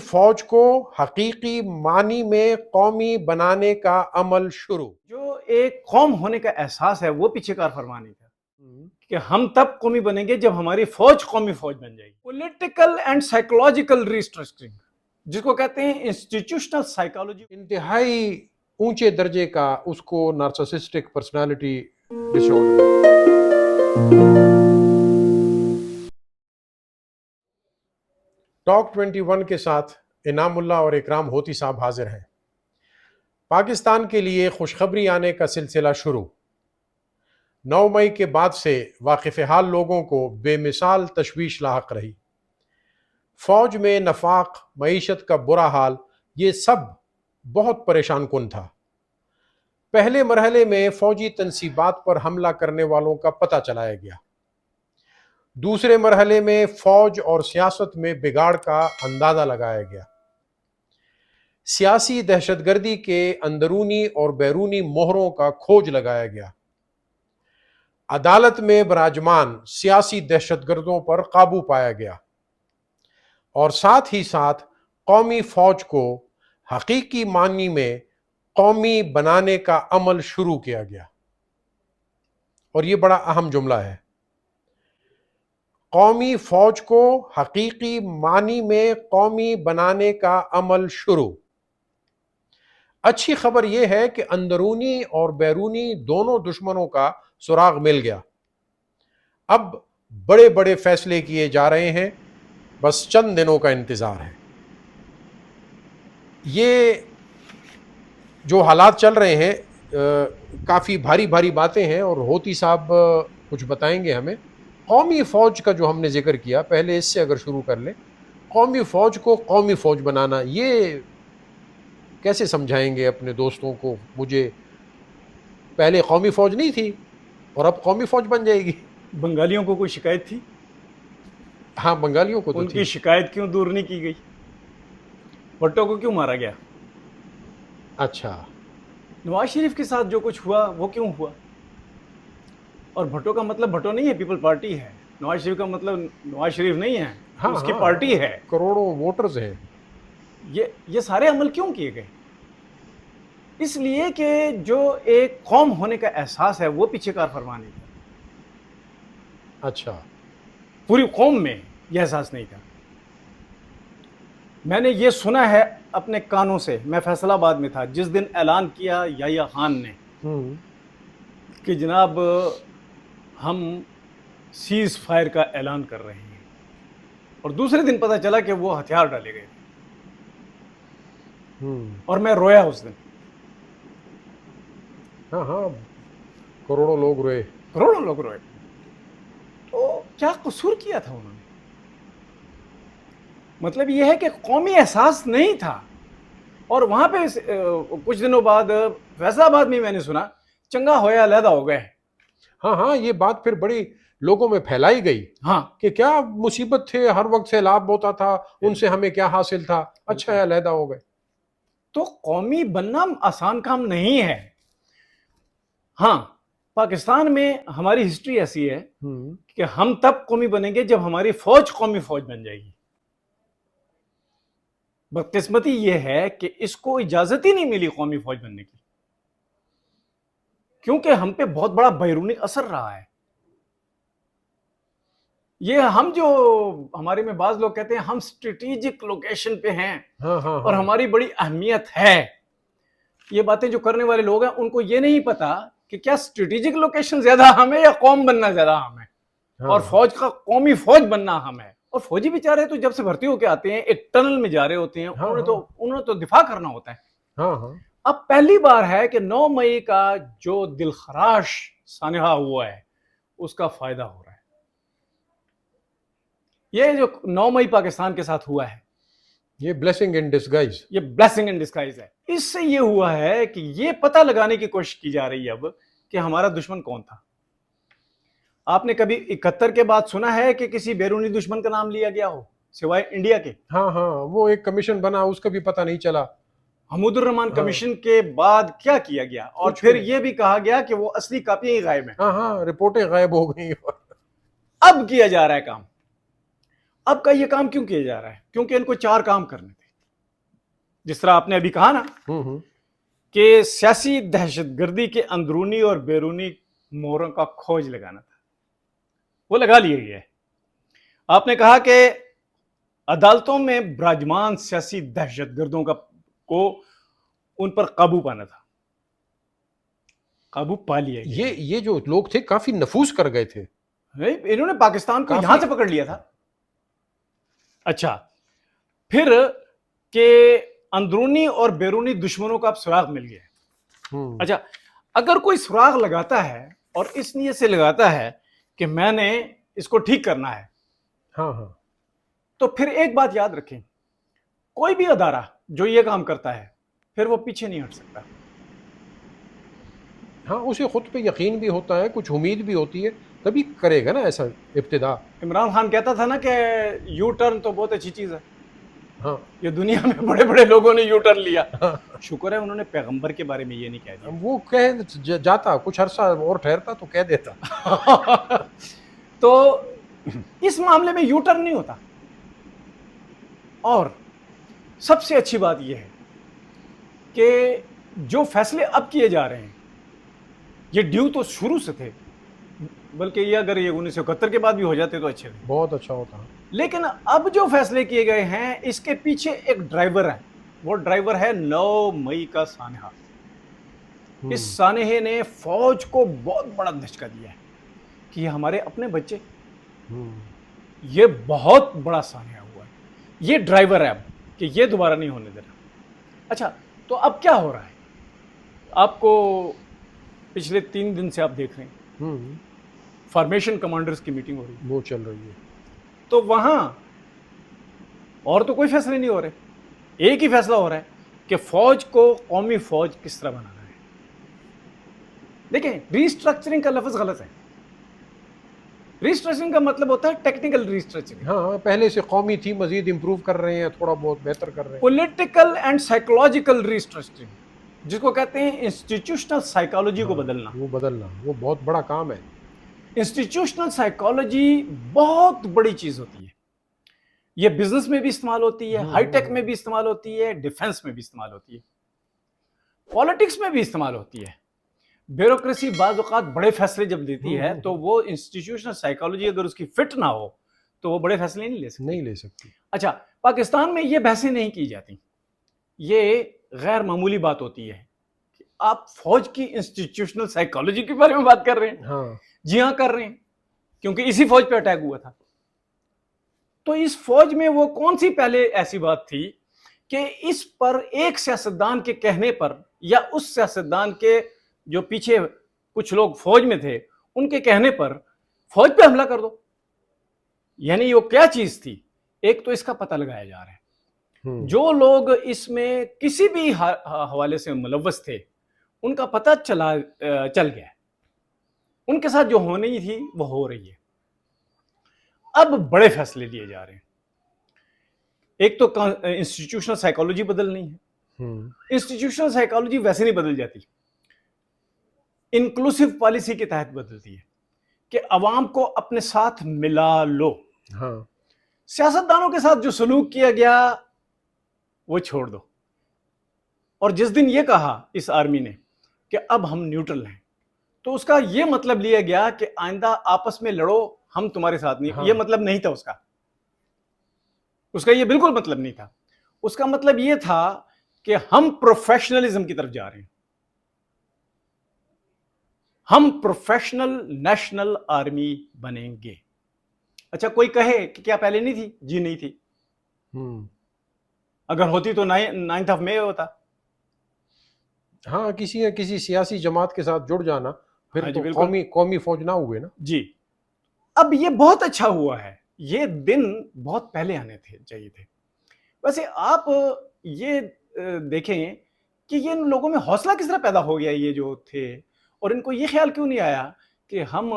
فوج کو حقیقی معنی میں قومی بنانے کا عمل شروع۔ جو ایک قوم ہونے کا احساس ہے وہ پیچھے کار فرمانے کا کہ ہم تب قومی بنیں گے جب ہماری فوج قومی فوج بن جائے گی۔ پولیٹیکل اینڈ سائیکولوجیکل ریسٹرکچرنگ، جس کو کہتے ہیں انسٹیٹیوشنل سائیکالوجی، انتہائی اونچے درجے کا اس کو نارسسسٹک پرسنالٹی ڈس آرڈر۔ ٹاک 21 کے ساتھ انعام اللہ اور اکرام ہوتی صاحب حاضر ہیں۔ پاکستان کے لیے خوشخبری آنے کا سلسلہ شروع۔ 9 مئی کے بعد سے واقف حال لوگوں کو بے مثال تشویش لاحق رہی۔ فوج میں نفاق، معیشت کا برا حال، یہ سب بہت پریشان کن تھا۔ پہلے مرحلے میں فوجی تنصیبات پر حملہ کرنے والوں کا پتہ چلایا گیا۔ دوسرے مرحلے میں فوج اور سیاست میں بگاڑ کا اندازہ لگایا گیا۔ سیاسی دہشت گردی کے اندرونی اور بیرونی مہروں کا کھوج لگایا گیا۔ عدالت میں براجمان سیاسی دہشت گردوں پر قابو پایا گیا، اور ساتھ ہی ساتھ قومی فوج کو حقیقی معنی میں قومی بنانے کا عمل شروع کیا گیا۔ اور یہ بڑا اہم جملہ ہے، قومی فوج کو حقیقی معنی میں قومی بنانے کا عمل شروع۔ اچھی خبر یہ ہے کہ اندرونی اور بیرونی دونوں دشمنوں کا سراغ مل گیا۔ اب بڑے بڑے فیصلے کیے جا رہے ہیں، بس چند دنوں کا انتظار ہے۔ یہ جو حالات چل رہے ہیں کافی بھاری بھاری باتیں ہیں، اور ہوتی صاحب کچھ بتائیں گے ہمیں۔ قومی فوج کا جو ہم نے ذکر کیا، پہلے اس سے اگر شروع کر لیں، قومی فوج کو قومی فوج بنانا، یہ کیسے سمجھائیں گے اپنے دوستوں کو؟ مجھے پہلے قومی فوج نہیں تھی اور اب قومی فوج بن جائے گی؟ بنگالیوں کو کوئی شکایت تھی؟ ہاں، بنگالیوں کو تو ان تھی۔ کی شکایت کیوں دور نہیں کی گئی؟ بھٹو کو کیوں مارا گیا؟ اچھا، نواز شریف کے ساتھ جو کچھ ہوا وہ کیوں ہوا؟ اور بھٹو کا مطلب بھٹو نہیں ہے، پیپل پارٹی ہے۔ نواز شریف کا مطلب نواز شریف نہیں ہے، ہاں اس کی ہاں، پارٹی ہے۔ کروڑوں ووٹرز ہیں۔ یہ سارے عمل کیوں کیے گئے؟ اس لیے کہ جو ایک قوم ہونے کا احساس ہے وہ پیچھے کار فرمانے کا۔ اچھا، پوری قوم میں یہ احساس نہیں تھا۔ میں نے یہ سنا ہے اپنے کانوں سے، میں فیصل آباد میں تھا جس دن اعلان کیا یحییٰ خان نے کہ جناب ہم سیز فائر کا اعلان کر رہے ہیں، اور دوسرے دن پتہ چلا کہ وہ ہتھیار ڈالے گئے، اور میں رویا اس دن۔ ہاں ہاں، کروڑوں لوگ روئے۔ کروڑوں لوگ روئے۔ تو کیا قصور کیا تھا انہوں نے؟ مطلب یہ ہے کہ قومی احساس نہیں تھا۔ اور وہاں پہ کچھ دنوں بعد فیصل آباد میں نے سنا چنگا ہویا علیحدہ ہو گئے۔ ہاں ہاں، یہ بات پھر بڑی لوگوں میں پھیلائی گئی ہاں، کہ کیا مصیبت تھے، ہر وقت سیلاب ہوتا تھا، ان سے ہمیں کیا حاصل تھا، اچھا ہے علیحدہ ہو گئے۔ تو قومی بننا آسان کام نہیں ہے۔ ہاں، پاکستان میں ہماری ہسٹری ایسی ہے کہ ہم تب قومی بنیں گے جب ہماری فوج قومی فوج بن جائے گی۔ بدقسمتی یہ ہے کہ اس کو اجازت ہی نہیں ملی قومی فوج بننے کی، کیونکہ ہم پہ بہت بڑا بیرونی اثر رہا ہے۔ یہ ہم جو ہمارے میں بعض لوگ کہتے ہیں ہم اسٹریٹجک لوکیشن پہ ہیں اور ہماری بڑی اہمیت ہے، یہ باتیں جو کرنے والے لوگ ہیں ان کو یہ نہیں پتا کہ کیا اسٹریٹجک لوکیشن زیادہ اہم ہے یا قوم بننا زیادہ اہم ہے، اور فوج کا قومی فوج بننا اہم ہے۔ اور فوجی بیچارے تو جب سے بھرتی ہو کے آتے ہیں ایک ٹنل میں جا رہے ہوتے ہیں، انہوں نے تو دفاع کرنا ہوتا ہے۔ اب پہلی بار ہے کہ 9 مئی کا جو دلخراش سانحہ ہوا ہے اس کا فائدہ ہو رہا ہے۔ یہ جو 9 مئی پاکستان کے ساتھ ہوا ہے، یہ بلیسنگ ان ڈسگائز، یہ بلیسنگ ان ڈسگائز ہے۔ اس سے یہ ہوا ہے کہ یہ پتہ لگانے کی کوشش کی جا رہی ہے اب کہ ہمارا دشمن کون تھا۔ آپ نے کبھی 71 کے بعد سنا ہے کہ کسی بیرونی دشمن کا نام لیا گیا ہو سوائے انڈیا کے؟ ہاں ہاں، وہ ایک کمیشن بنا، اس کا بھی پتہ نہیں چلا۔ حمود الرحمان کمیشن کے بعد کیا کیا گیا، اور پھر یہ بھی کہا گیا کہ وہ اصلی کاپیاں ہی غائب ہیں۔ ہاں ہاں، رپورٹیں غائب ہو گئی۔ اب کیا جا رہا ہے کام۔ اب کا یہ کام کیوں کیا جا رہا ہے؟ کیونکہ ان کو 4 کام کرنے تھے۔ جس طرح آپ نے ابھی کہا نا کہ سیاسی دہشت گردی کے اندرونی اور بیرونی موروں کا کھوج لگانا تھا، وہ لگا لیے گئے. آپ نے کہا کہ عدالتوں میں براجمان سیاسی دہشت گردوں کو ان پر قابو پانا تھا، قابو پا لیا گیا. یہ جو لوگ تھے کافی نفوذ کر گئے تھے، انہوں نے پاکستان کو یہاں سے پکڑ لیا تھا. اچھا، پھر کہ اندرونی اور بیرونی دشمنوں کا اب سراغ مل گیا. اچھا، اگر کوئی سراغ لگاتا ہے اور اس نیت سے لگاتا ہے کہ میں نے اس کو ٹھیک کرنا ہے، تو پھر ایک بات یاد رکھیں، کوئی بھی ادارہ جو یہ کام کرتا ہے پھر وہ پیچھے نہیں ہٹ سکتا. ہاں، اسے خود پہ یقین بھی ہوتا ہے، کچھ امید بھی ہوتی ہے، تبھی کرے گا نا ایسا ابتدا. عمران خان کہتا تھا نا کہ یو ٹرن تو بہت اچھی چیز ہے. ہاں، یہ دنیا میں بڑے بڑے لوگوں نے یو ٹرن لیا. شکر ہے انہوں نے پیغمبر کے بارے میں یہ نہیں کہہ دیا. وہ کہہ جاتا، کچھ عرصہ اور ٹھہرتا تو کہہ دیتا. تو اس معاملے میں یو ٹرن نہیں ہوتا. اور سب سے اچھی بات یہ ہے کہ جو فیصلے اب کیے جا رہے ہیں یہ ڈیو تو شروع سے تھے، بلکہ یہ اگر یہ 1971 کے بعد بھی ہو جاتے تو اچھے تھے، بہت اچھا ہوتا. لیکن اب جو فیصلے کیے گئے ہیں اس کے پیچھے ایک ڈرائیور ہے. وہ ڈرائیور ہے 9 مئی کا سانحہ. اس سانحے نے فوج کو بہت بڑا دھچکا دیا ہے کہ یہ ہمارے اپنے بچے، یہ بہت بڑا سانحہ ہوا ہے. یہ ڈرائیور ہے اب کہ یہ دوبارہ نہیں ہونے دینا. اچھا، تو اب کیا ہو رہا ہے؟ آپ کو پچھلے 3 دن سے آپ دیکھ رہے ہیں فارمیشن کمانڈرز کی میٹنگ ہو رہی ہے، وہ چل رہی ہے. تو وہاں اور تو کوئی فیصلے نہیں ہو رہے، ایک ہی فیصلہ ہو رہا ہے کہ فوج کو قومی فوج کس طرح بنانا ہے. دیکھیں، ریسٹرکچرنگ کا لفظ غلط ہے. ریسٹرکچرنگ کا مطلب ہوتا ہے ٹیکنیکل ریسٹرکچرنگ. ہاں، پہلے سے قومی تھی، مزید امپروو کر رہے ہیں، تھوڑا بہت بہتر کر رہے ہیں. پولیٹیکل اینڈ سائیکولوجیکل ریسٹرکچرنگ، جس کو کہتے ہیں انسٹیٹیوشنل سائیکالوجی کو بدلنا. وہ بہت بڑا کام ہے. انسٹیٹیوشنل سائیکالوجی بہت بڑی چیز ہوتی ہے. یہ بزنس میں بھی استعمال ہوتی ہے، ہائی ٹیک میں بھی استعمال ہوتی ہے، ڈیفنس میں بھی استعمال ہوتی ہے، پالیٹکس میں بھی استعمال ہوتی ہے. بیوروکریسی بعض اوقات بڑے فیصلے جب دیتی ہے تو وہ انسٹیٹیوشنل سائیکالوجی اگر اس کی فٹ نہ ہو تو وہ بڑے فیصلے نہیں لے سکتی. اچھا، پاکستان میں یہ بحثیں نہیں کی جاتی. یہ غیر معمولی بات ہوتی ہے کہ آپ فوج کی انسٹیٹیوشنل سائیکالوجی کے بارے میں بات کر رہے ہیں. جی ہاں، کر رہے ہیں، کیونکہ اسی فوج پہ اٹیک ہوا تھا. تو اس فوج میں وہ کون سی پہلے ایسی بات تھی کہ اس پر ایک سیاستدان کے کہنے پر یا اس سیاستدان کے جو پیچھے کچھ لوگ فوج میں تھے ان کے کہنے پر فوج پہ حملہ کر دو؟ یعنی وہ کیا چیز تھی؟ ایک تو اس کا پتہ لگایا جا رہا ہے. جو لوگ اس میں کسی بھی حوالے سے ملوث تھے ان کا پتہ چل گیا، ان کے ساتھ جو ہونی تھی وہ ہو رہی ہے. اب بڑے فیصلے لیے جا رہے ہیں. ایک تو انسٹیٹیوشنل سائیکالوجی بدلنی ہے. انسٹیٹیوشنل سائیکالوجی ویسے نہیں بدل جاتی، انکلوسیو پالیسی کے تحت بدلتی ہے کہ عوام کو اپنے ساتھ ملا لو. سیاستدانوں کے ساتھ جو سلوک کیا گیا وہ چھوڑ دو. اور جس دن یہ کہا اس آرمی نے کہ اب ہم نیوٹرل ہیں تو اس کا یہ مطلب لیا گیا کہ آئندہ آپس میں لڑو، ہم تمہارے ساتھ نہیں. یہ مطلب نہیں تھا اس کا یہ بالکل مطلب نہیں تھا. اس کا مطلب یہ تھا کہ ہم پروفیشنلزم کی طرف جا رہے ہیں، ہم پروفیشنل نیشنل آرمی بنیں گے. اچھا، کوئی کہے کہ کیا پہلے نہیں تھی؟ جی نہیں تھی. اگر ہوتی تو 9 مئی ہوتا. ہاں، کسی نہ کسی سیاسی جماعت کے ساتھ جڑ جانا، پھر تو قومی فوج نہ ہوئے نا. جی، اب یہ بہت اچھا ہوا ہے. یہ دن بہت پہلے آنے چاہیے تھے. ویسے آپ یہ دیکھیں کہ یہ ان لوگوں میں حوصلہ کس طرح پیدا ہو گیا، یہ جو تھے، اور ان کو یہ خیال کیوں نہیں آیا کہ ہم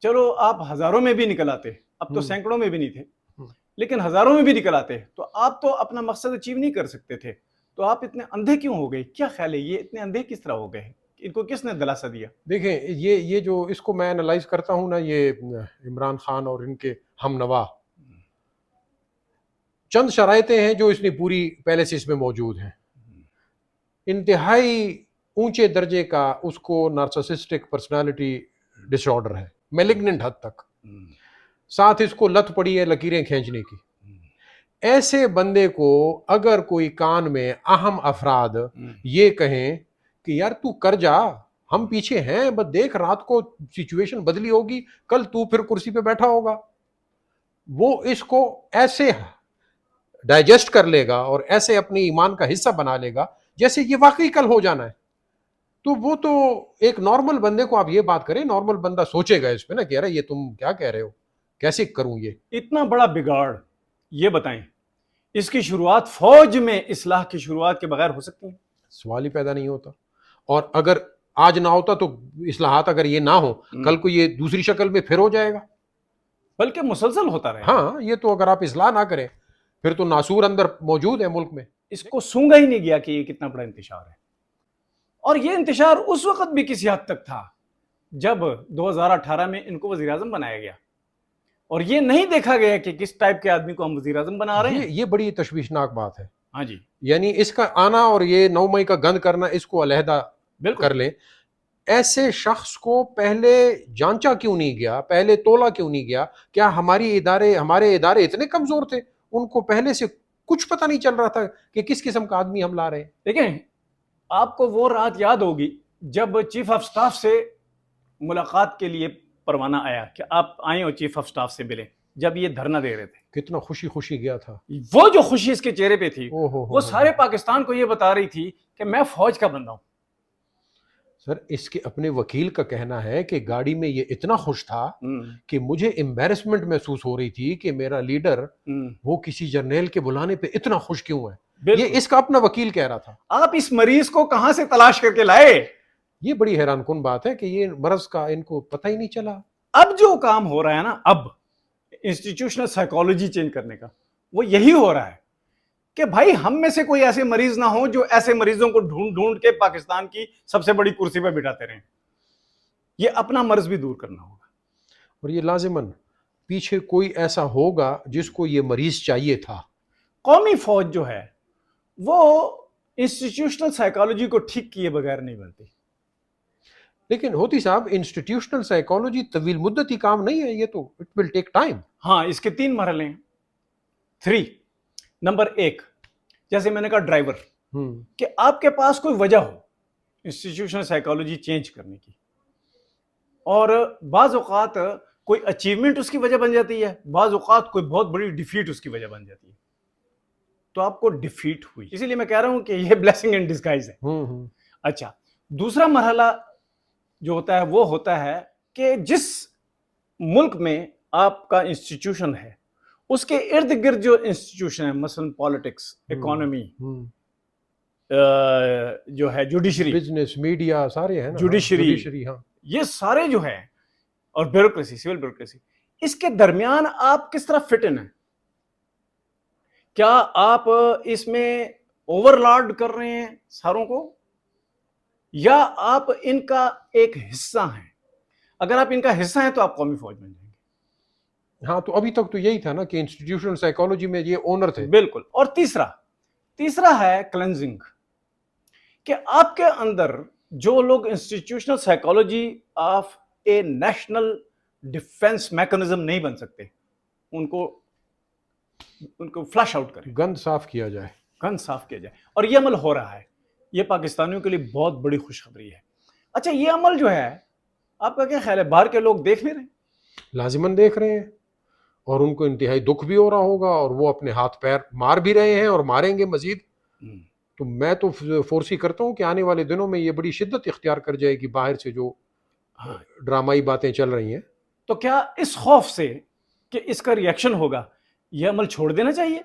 چلو آپ ہزاروں میں بھی نکل آتے، اب تو سینکڑوں میں بھی نہیں تھے لیکن ہزاروں میں بھی نکل آتے تو آپ تو اپنا مقصد اچیو نہیں کر سکتے تھے. تو آپ اتنے اندھے کیوں ہو گئے؟ کیا خیال ہے یہ اتنے اندھے کس طرح ہو گئے؟ ان کو کس نے دلاسا دیا؟ دیکھیں، یہ جو اس کو میں انالائز کرتا ہوں نا، یہ عمران خان اور ان کے ہم نوا چند شرائطیں ہیں جو اس نے پوری پہلے سے اس میں موجود ہیں. انتہائی اونچے درجے کا اس کو نارسسسٹک پرسنالٹی ڈس آرڈر ہے, میلیگننٹ حد تک. ساتھ اس کو لت پڑی ہے لکیریں کھینچنے کی. ایسے بندے کو اگر کوئی کان میں اہم افراد یہ کہیں کہ یار تو کر جا, ہم پیچھے ہیں, بس دیکھ رات کو سچویشن بدلی ہوگی, کل تو پھر کرسی پہ بیٹھا ہوگا, وہ اس کو ایسے ڈائجسٹ کر لے گا اور ایسے اپنے ایمان کا حصہ بنا لے گا جیسے یہ واقعی کل ہو جانا ہے. تو وہ تو ایک نارمل بندے کو آپ یہ بات کریں, نارمل بندہ سوچے گا اس پہ نا کہ یار یہ تم کیا کہہ رہے ہو, کیسے کروں یہ اتنا بڑا بگاڑ. یہ بتائیں اس کی شروعات فوج میں اصلاح کی شروعات کے بغیر ہو سکتی ہے؟ سوال ہی پیدا نہیں ہوتا. اور اگر آج نہ ہوتا تو اصلاحات اگر یہ نہ ہو, کل کو یہ دوسری شکل میں پھر ہو جائے گا, بلکہ مسلسل ہوتا رہے. ہاں, یہ تو اگر آپ اصلاح نہ کریں پھر تو ناسور اندر موجود ہے ملک میں. اس کو سونگا ہی نہیں گیا کہ یہ کتنا بڑا انتشار ہے. اور یہ انتشار اس وقت بھی کسی حد تک تھا جب 2018 میں ان کو وزیر اعظم بنایا گیا, اور یہ نہیں دیکھا گیا کہ کس ٹائپ کے آدمی کو ہم وزیر اعظم بنا رہے ہیں. یہ بڑی تشویشناک بات ہے. ہاں جی, یعنی اس کا آنا اور یہ 9 مئی کا گند کرنا, اس کو علیحدہ کر لیں. ایسے شخص کو پہلے جانچا کیوں نہیں گیا, پہلے تولا کیوں نہیں گیا؟ کیا ہمارے ادارے اتنے کمزور تھے, ان کو پہلے سے کچھ پتہ نہیں چل رہا تھا کہ کس قسم کا آدمی ہم لا رہے ہیں؟ دیکھیں آپ کو وہ رات یاد ہوگی جب چیف آف سٹاف سے ملاقات کے لیے پروانہ آیا کہ آپ آئیں اور چیف آف سٹاف سے ملیں, جب یہ دھرنا دے رہے تھے. کتنا خوشی گیا تھا. وہ جو خوشی اس کے چہرے پہ تھی وہ سارے پاکستان کو یہ بتا رہی تھی کہ میں فوج کا بندہ ہوں. سر اس کے اپنے وکیل کا کہنا ہے کہ گاڑی میں یہ اتنا خوش تھا کہ مجھے امبیرسمنٹ محسوس ہو رہی تھی کہ میرا لیڈر وہ کسی جرنیل کے بلانے پہ اتنا خوش کیوں ہے. یہ اس کا اپنا وکیل کہہ رہا تھا. آپ اس مریض کو کہاں سے تلاش کر کے لائے؟ یہ بڑی حیران کن بات ہے کہ یہ مرض کا ان کو پتہ ہی نہیں چلا. اب جو کام ہو رہا ہے نا, اب انسٹیٹیوشنل سائیکالوجی چینج کرنے کا, وہ یہی ہو رہا ہے کہ بھائی ہم میں سے کوئی ایسے مریض نہ ہوں جو ایسے مریضوں کو ڈھونڈ کے پاکستان کی سب سے بڑی کرسی پہ بٹھاتے رہیں. یہ اپنا مرض بھی دور کرنا ہوگا, اور یہ لازماً پیچھے کوئی ایسا ہوگا جس کو یہ مریض چاہیے تھا. قومی فوج جو ہے وہ انسٹیٹیوشنل سائیکالوجی کو ٹھیک کیے بغیر نہیں بنتی. لیکن ہوتی صاحب انسٹیٹیوشنل سائیکالوجی طویل مدتی کام نہیں ہے, یہ تو اٹ ول ٹیک ٹائم. ہاں, اس کے 3 مرحلے ہیں. 3 نمبر 1, جیسے میں نے کہا ڈرائیور, کہ آپ کے پاس کوئی وجہ ہو انسٹیٹیوشنل سائیکالوجی چینج کرنے کی, اور بعض اوقات کوئی اچیومنٹ اس کی وجہ بن جاتی ہے, بعض اوقات کوئی بہت بڑی ڈیفیٹ اس کی وجہ بن جاتی ہے. تو آپ کو ڈیفیٹ ہوئی, اسی لیے میں کہہ رہا ہوں کہ یہ بلیسنگ ان ڈسگائز ہے. اچھا, دوسرا مرحلہ جو ہوتا ہے وہ ہوتا ہے کہ جس ملک میں آپ کا انسٹیٹیوشن ہے اس کے ارد گرد جو انسٹیٹیوشن ہے, مثلا پالیٹکس, اکانومی, جو ہے جوڈیشری, بزنس, میڈیا, سارے ہیں نا, جوڈیشری, ہاں, یہ سارے جو ہیں, اور بیوروکریسی, سول بیوروکریسی, اس کے درمیان آپ کس طرح فٹ ان ہیں؟ کیا آپ اس میں اوور لارڈ کر رہے ہیں ساروں کو, یا آپ ان کا ایک حصہ ہیں؟ اگر آپ ان کا حصہ ہیں تو آپ قومی فوج بن جائیں گے. ہاں, تو ابھی تک تو یہی تھا نا کہ انسٹیٹیوشنل سائیکالوجی میں یہ اونر تھے. بالکل. اور تیسرا ہے کلینزنگ, کہ آپ کے اندر جو لوگ institutional psychology of a national defence mechanism نہیں بن سکتے, ان کو فلش آؤٹ کریں, گند صاف کیا جائے. اور یہ عمل ہو رہا ہے. یہ پاکستانیوں کے لیے بہت بڑی خوشخبری ہے. اچھا, یہ عمل جو ہے آپ کا کیا خیال ہے, باہر کے لوگ دیکھ نہیں رہے؟ لازماً دیکھ رہے ہیں, اور ان کو انتہائی دکھ بھی ہو رہا ہوگا, اور وہ اپنے ہاتھ پیر مار بھی رہے ہیں اور ماریں گے مزید. تو میں تو فورسی کرتا ہوں کہ آنے والے دنوں میں یہ بڑی شدت اختیار کر جائے گی باہر سے جو ڈرامائی باتیں چل رہی ہیں. تو کیا اس خوف سے کہ اس کا ریئیکشن ہوگا یہ عمل چھوڑ دینا چاہیے؟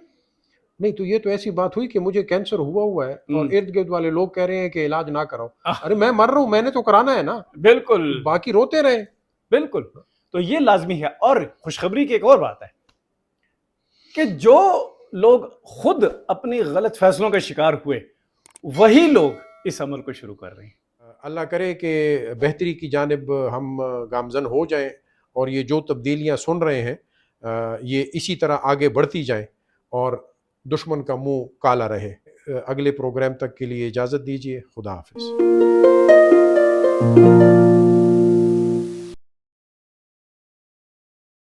نہیں, تو یہ تو ایسی بات ہوئی کہ مجھے کینسر ہوا ہے اور ارد گرد والے لوگ کہہ رہے ہیں کہ علاج نہ کراؤ. ارے میں مر رہا ہوں, میں نے تو کرانا ہے نا. بالکل, باقی روتے رہے. بالکل. تو یہ لازمی ہے. اور خوشخبری کی ایک اور بات ہے کہ جو لوگ خود اپنی غلط فیصلوں کا شکار ہوئے وہی لوگ اس عمل کو شروع کر رہے ہیں. اللہ کرے کہ بہتری کی جانب ہم گامزن ہو جائیں, اور یہ جو تبدیلیاں سن رہے ہیں یہ اسی طرح آگے بڑھتی جائیں, اور دشمن کا منہ کالا رہے۔ اگلے پروگرام تک کے لیے اجازت دیجیے، خدا حافظ۔